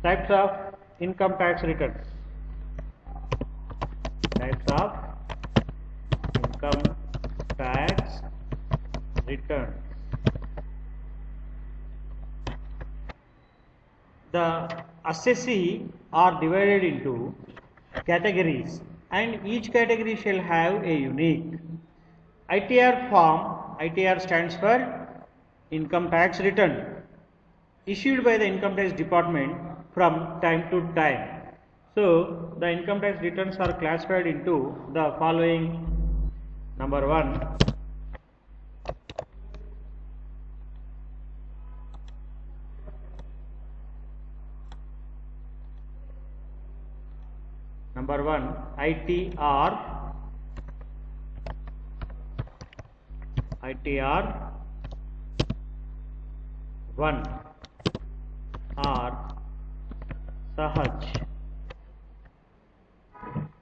Types of income tax returns. Types of income tax returns. The assessee are divided into categories, and each category shall have a unique ITR form. ITR stands for income tax return, issued by the income tax department from time to time. So the income tax returns are classified into the following. Number 1, ITR, ITR 1 or Sahaj.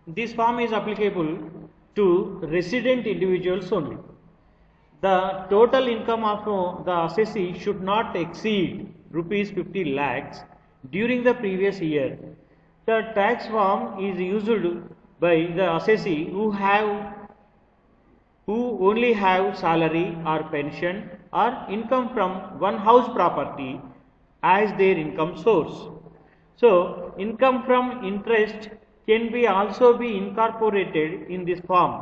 This form is applicable to resident individuals only. The total income of the assessee should not exceed rupees 50 lakhs during the previous year. The tax form is used by the assessee who only have salary or pension or income from one house property as their income source. So income from interest can be also be incorporated in this form,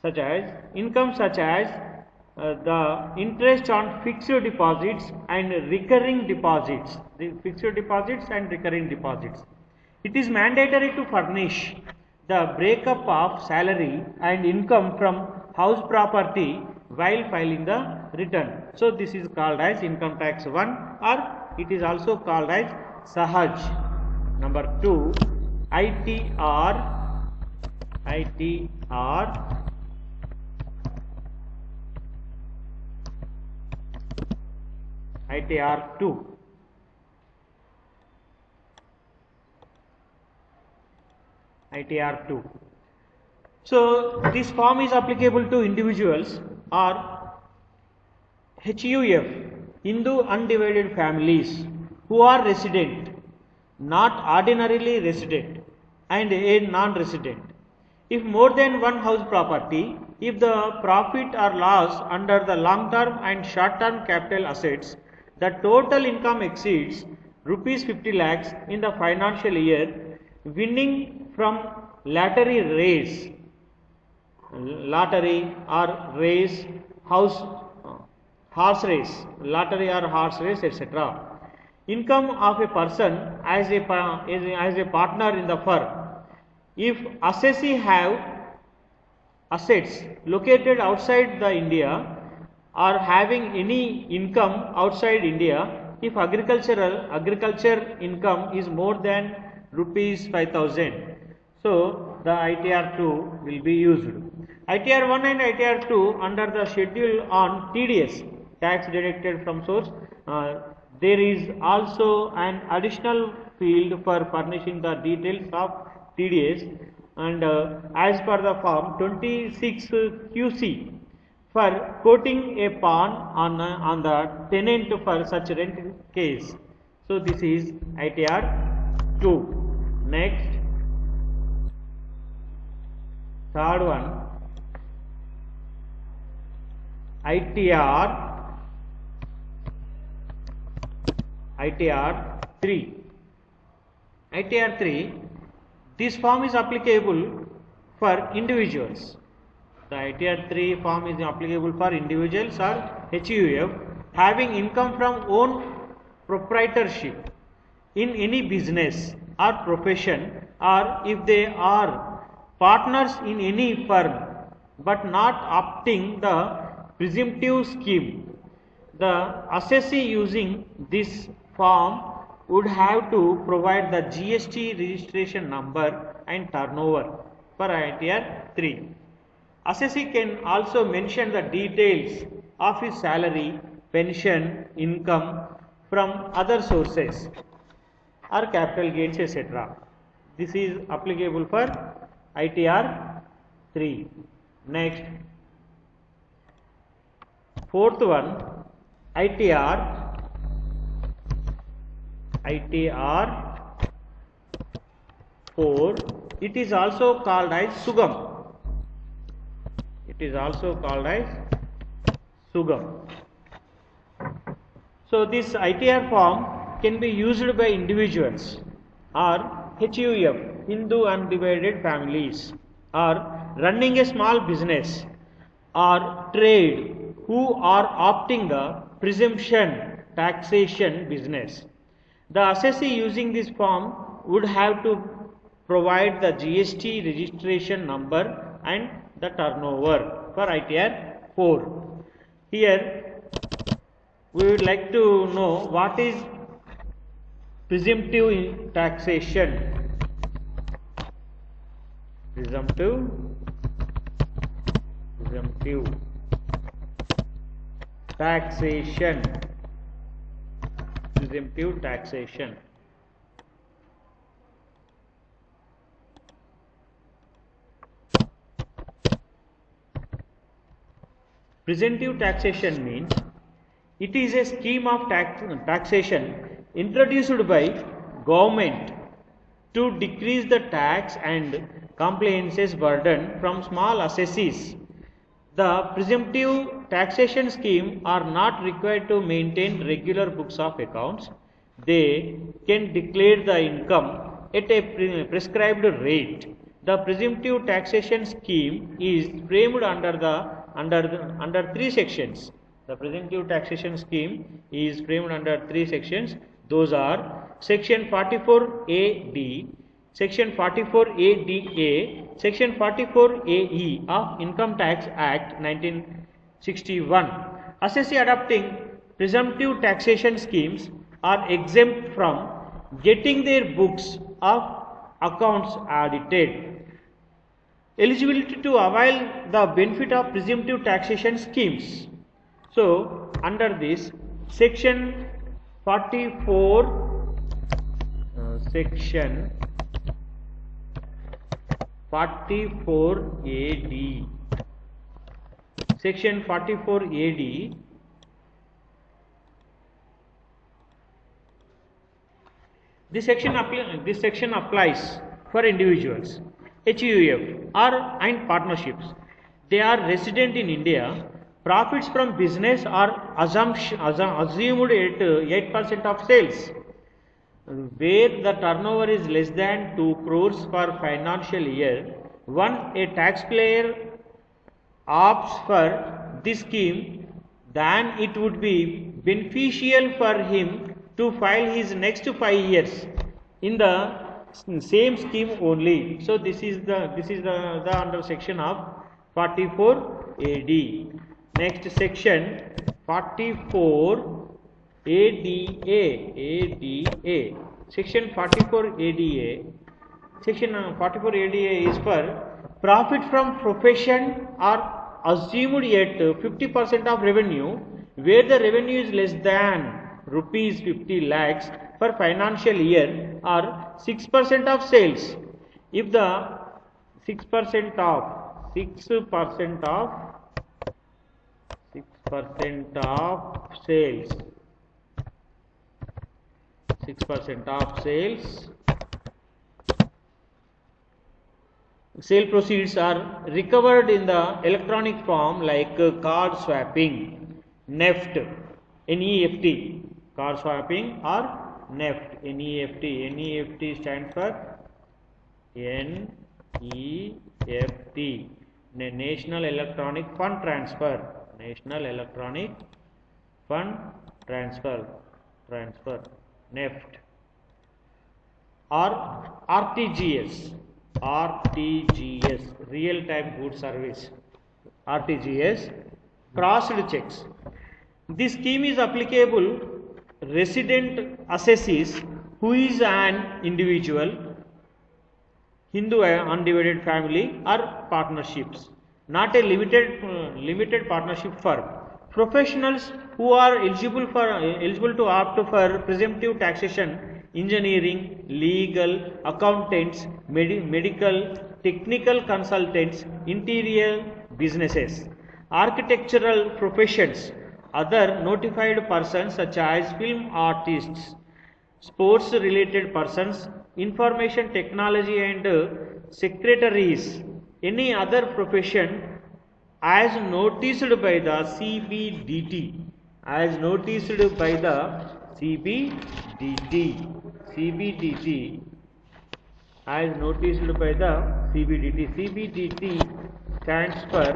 such as income such as the interest on fixed deposits and recurring deposits, the fixed deposits and recurring deposits. It is mandatory to furnish the breakup of salary and income from house property while filing the return. So this is called as income tax 1, or it is also called as Sahaj. Number 2, ITR 2. ITR 2. So this form is applicable to individuals or HUF, Hindu undivided families, who are resident, not ordinarily resident, and a non-resident. If more than one house property, if the profit or loss under the long-term and short-term capital assets, the total income exceeds rupees 50 lakhs in the financial year, winning from lottery race, lottery or race, horse race, lottery or horse race, etc. Income of a person as a partner in the firm. If assessee have assets located outside the India or having any income outside India, if agriculture income is more than rupees 5,000, so the ITR 2 will be used. ITR 1 and ITR 2 under the schedule on TDS, tax deducted from source. There is also an additional field for furnishing the details of TDS, and as per the form 26 QC for quoting a pawn on the tenant for such rent case. So this is ITR 2. Next, third one, ITR 3. ITR 3, this form is applicable for individuals. The ITR 3 form is applicable for individuals or HUF having income from own proprietorship in any business or profession, or if they are partners in any firm but not opting the presumptive scheme. The assessee using this form would have to provide the GST registration number and turnover for ITR 3. Assessee can also mention the details of his salary, pension, income from other sources or capital gains, etc. This is applicable for ITR 3. Next, fourth one, ITR ITR 4. It is also called as Sugam. It is also called as Sugam. So this ITR form can be used by individuals or HUF, Hindu undivided families, or running a small business or trade who are opting a presumption taxation business. The assessee using this form would have to provide the GST registration number and the turnover for ITR 4. Here we would like to know what is presumptive taxation. Presumptive taxation. Presumptive taxation. Presumptive taxation means it is a scheme of taxation introduced by government to decrease the tax and compliances burden from small assessees. The presumptive taxation scheme are not required to maintain regular books of accounts. They can declare the income at a prescribed rate. The presumptive taxation scheme is framed under three sections. The presumptive taxation scheme is framed under three sections. Those are Section 44AD, Section 44ADA, Section 44AE of Income Tax Act 1961. Assessee adopting presumptive taxation schemes are exempt from getting their books of accounts audited. Eligibility to avail the benefit of presumptive taxation schemes. So, under this Section 44, Section 44AD, Section 44AD, this section applies for individuals, HUF and partnerships. They are resident in India. Profits from business are assumed at 8% of sales. Where the turnover is less than 2 crores per financial year, a taxpayer opts for this scheme, then it would be beneficial for him to file his next 5 years in the same scheme only. So this is the under section of 44 AD. Next section 44 ADA. Section 44 ADA. Section 44 ADA is for profit from profession are assumed at 50% of revenue, where the revenue is less than rupees 50 lakhs per financial year or 6% of sales. If the 6% of sales, sale proceeds are recovered in the electronic form like card swapping, NEFT, card swapping or NEFT, NEFT stands for NEFT, National Electronic Fund Transfer, NEFT, or RTGS, real time good service, RTGS, crossed checks. This scheme is applicable resident assessees who is an individual, Hindu undivided family or partnerships, not a limited partnership firm. Professionals who are eligible to opt for presumptive taxation: engineering, legal, accountants, medical, technical consultants, interior businesses, architectural professions, other notified persons such as film artists, sports related persons, information technology and secretaries, any other profession as noticed by the CBDT, as noticed by the CBDT, as noticed by the CBDT. CBDT stands for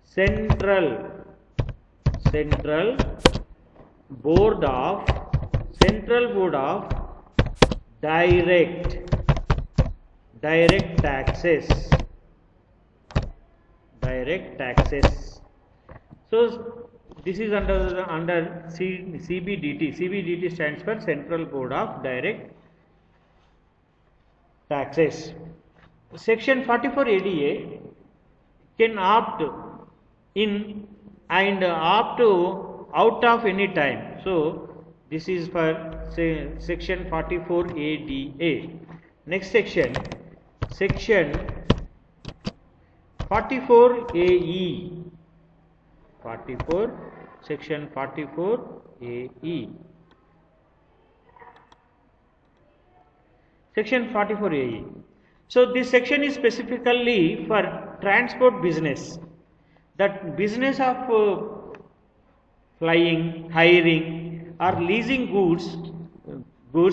Central Board of Direct Taxes. So this is under CBDT. CBDT stands for Central Board of Direct Taxes. Section 44 ADA can opt in and opt out of any time. So this is for section 44 ADA. Next section 44 AE. Section 44 AE. Section 44 AE. So this section is specifically for transport business. That business of flying, hiring or leasing goods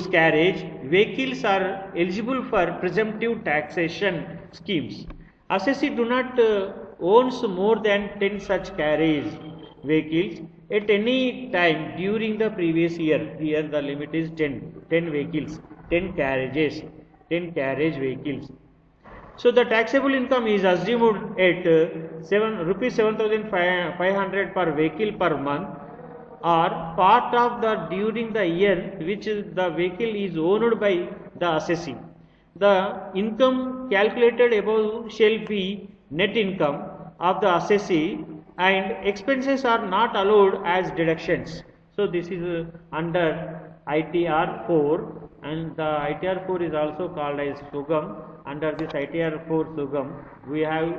carriage vehicles are eligible for presumptive taxation schemes. Assessee do not owns more than 10 such carriage vehicles at any time during the previous year. Here the limit is 10 vehicles, 10 carriage vehicles. So the taxable income is assumed at rupees 7,500 per vehicle per month, or part of the during the year which the vehicle is owned by the assessee. The income calculated above shall be net income of the assessee, and expenses are not allowed as deductions. So this is under ITR 4, and the ITR 4 is also called as Sugam. Under this ITR 4 Sugam, we have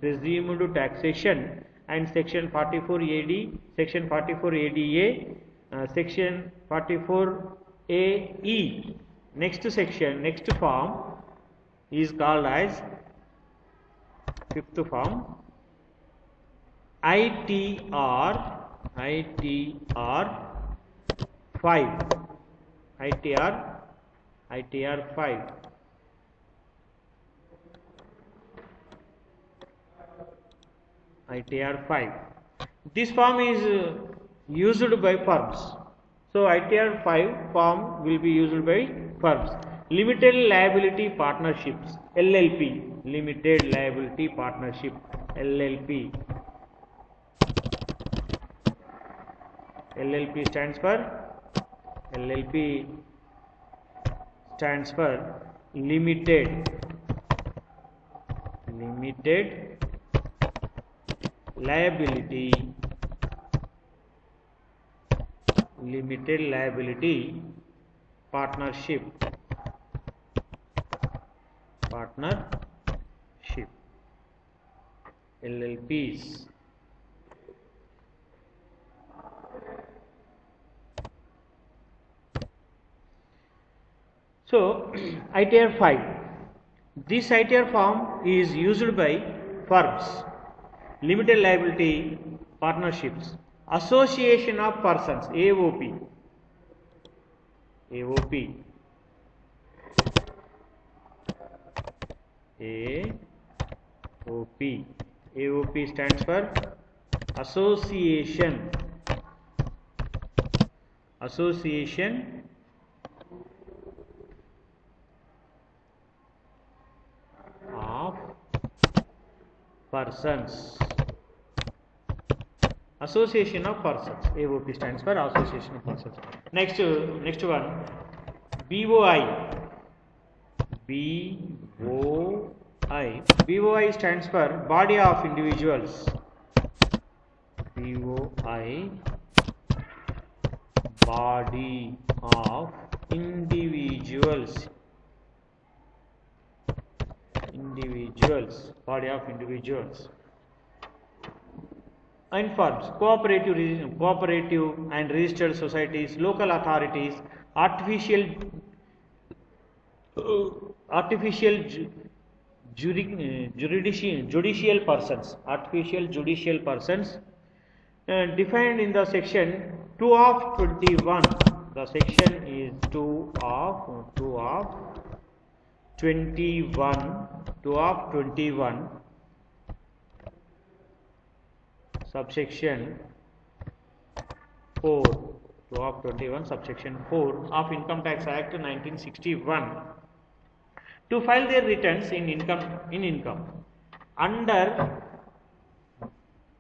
presumed taxation and section 44 AD, section 44 ADA, section 44 AE. Next form is called as fifth form ITR 5. ITR 5. This form is used by firms. So ITR 5 form will be used by firms. Limited liability partnerships, LLP. Limited liability partnership, LLP. LLP stands for limited liability partnership, LLPs. So ITR 5. This ITR form is used by firms, limited liability partnerships, association of persons, AOP. AOP stands for association of persons. Association of persons. AOP stands for association of persons. Next one, BOI. BOI stands for body of individuals. BOI, body of individuals. Body of individuals. and firms, cooperative and registered societies, local authorities, artificial judicial persons, defined in the section 2 of 21. The section is 2 of 21, subsection 4, 2 of 21, subsection 4 of Income Tax Act 1961, to file their returns in income.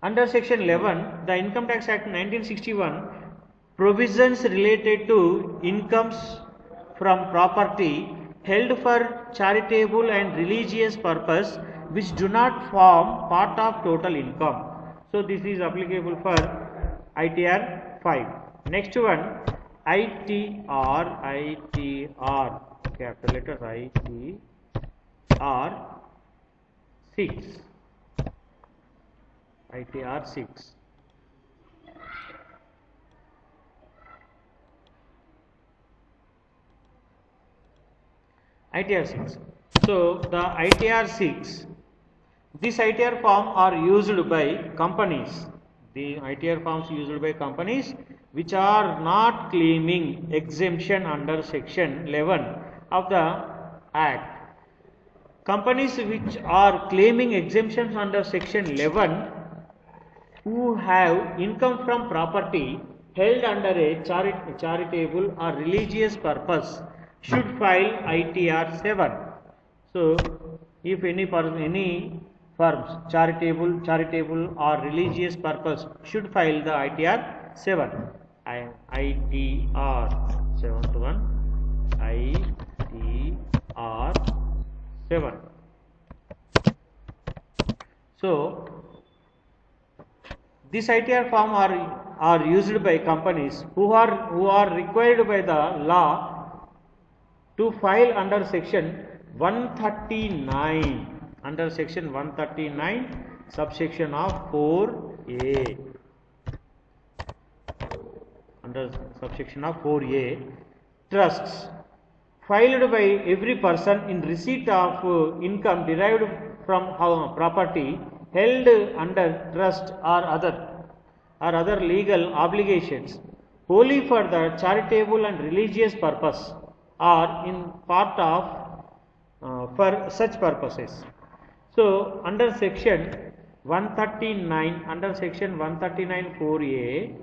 Under section 11, the Income Tax Act 1961 provisions related to incomes from property held for charitable and religious purpose which do not form part of total income. So this is applicable for ITR 5. Next one, ITR, capital letters ITR 6. ITR 6. ITR 6. So the ITR 6, this ITR form are used by companies. The ITR forms used by companies which are not claiming exemption under section 11 of the Act. Companies which are claiming exemptions under section 11 who have income from property held under a charitable or religious purpose should file ITR 7. So, if any firms charitable or religious purpose should file the ITR 7. ITR 7th one, ITR 7. So, this ITR form are used by companies who are required by the law to file under section 139, under section 139 subsection of 4A, under subsection of 4A, trusts filed by every person in receipt of income derived from property held under trust or other legal obligations wholly for the charitable and religious purpose or in part of for such purposes. So, under section 139, under section 139 4A,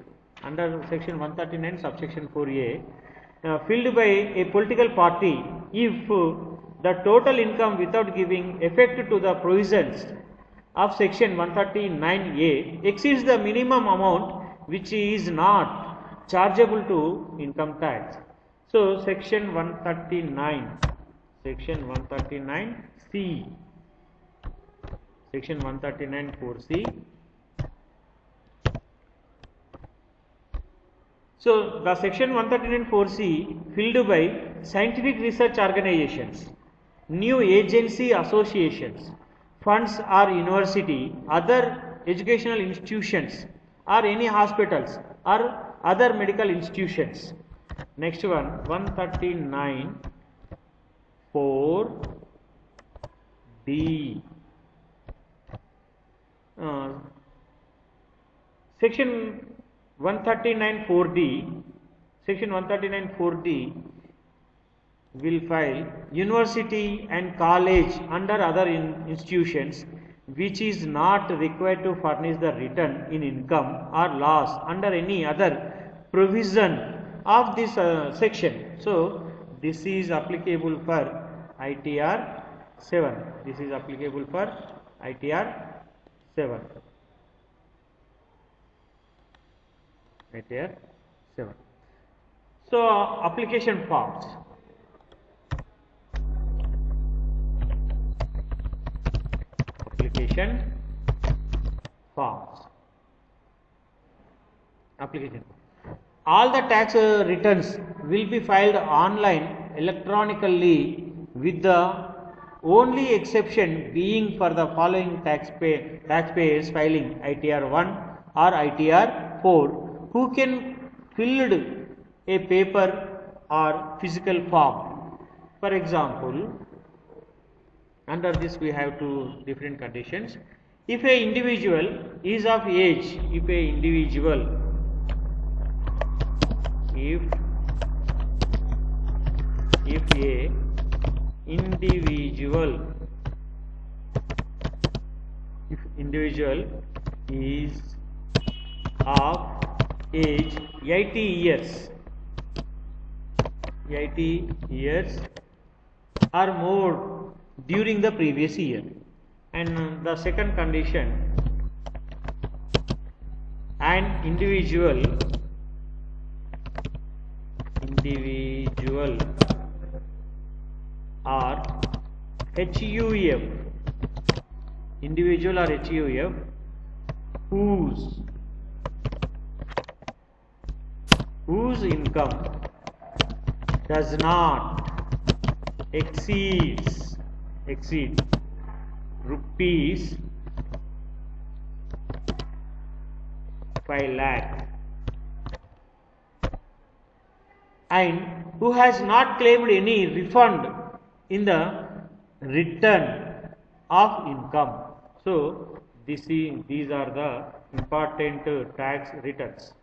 under section 139 subsection 4A, filled by a political party if the total income without giving effect to the provisions of section 139A exceeds the minimum amount which is not chargeable to income tax. So, section 139, section 139C, section 139 4C. So, the section 139 4C filled by scientific research organizations, new agency associations, funds or university, other educational institutions or any hospitals or other medical institutions. Next one, 139 4D. Section 139 4D, section 139 4D will file university and college under other institutions which is not required to furnish the return in income or loss under any other provision of this section. So, this is applicable for ITR 7. This is applicable for ITR 7. ITR 7. So, application forms. Application forms. Application. All the tax returns will be filed online electronically, with the only exception being for the following taxpayers filing ITR 1, or ITR 4 who can filled a paper or physical form. For example, under this we have two different conditions. If a individual is of age, if a individual is of age 80 years or more during the previous year. And the second condition, an individual or HUF, individual or HUF whose income does not exceed rupees 5 lakh and who has not claimed any refund in the return of income. So these are the important tax returns.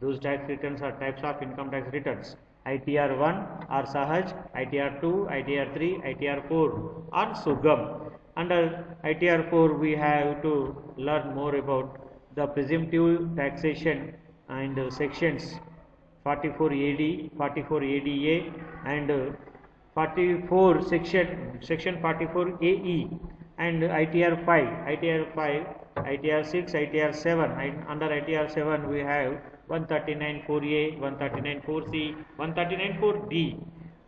Those tax returns are types of income tax returns. ITR 1 or Sahaj, ITR 2, ITR 3, ITR 4 or Sugam. Under ITR 4 we have to learn more about the presumptive taxation and sections 44 AD, 44 ADA and 44 section 44 AE and ITR 5, ITR 6, ITR 7 and under ITR 7 we have 139 4A, 139 4C, 139 4D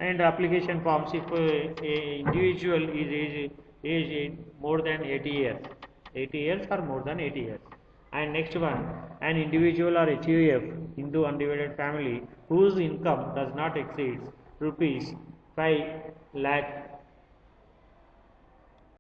and application forms if a individual is age more than 80 years or more than 80 years. And next one, an individual or HUF, Hindu undivided family, whose income does not exceed rupees 5 lakh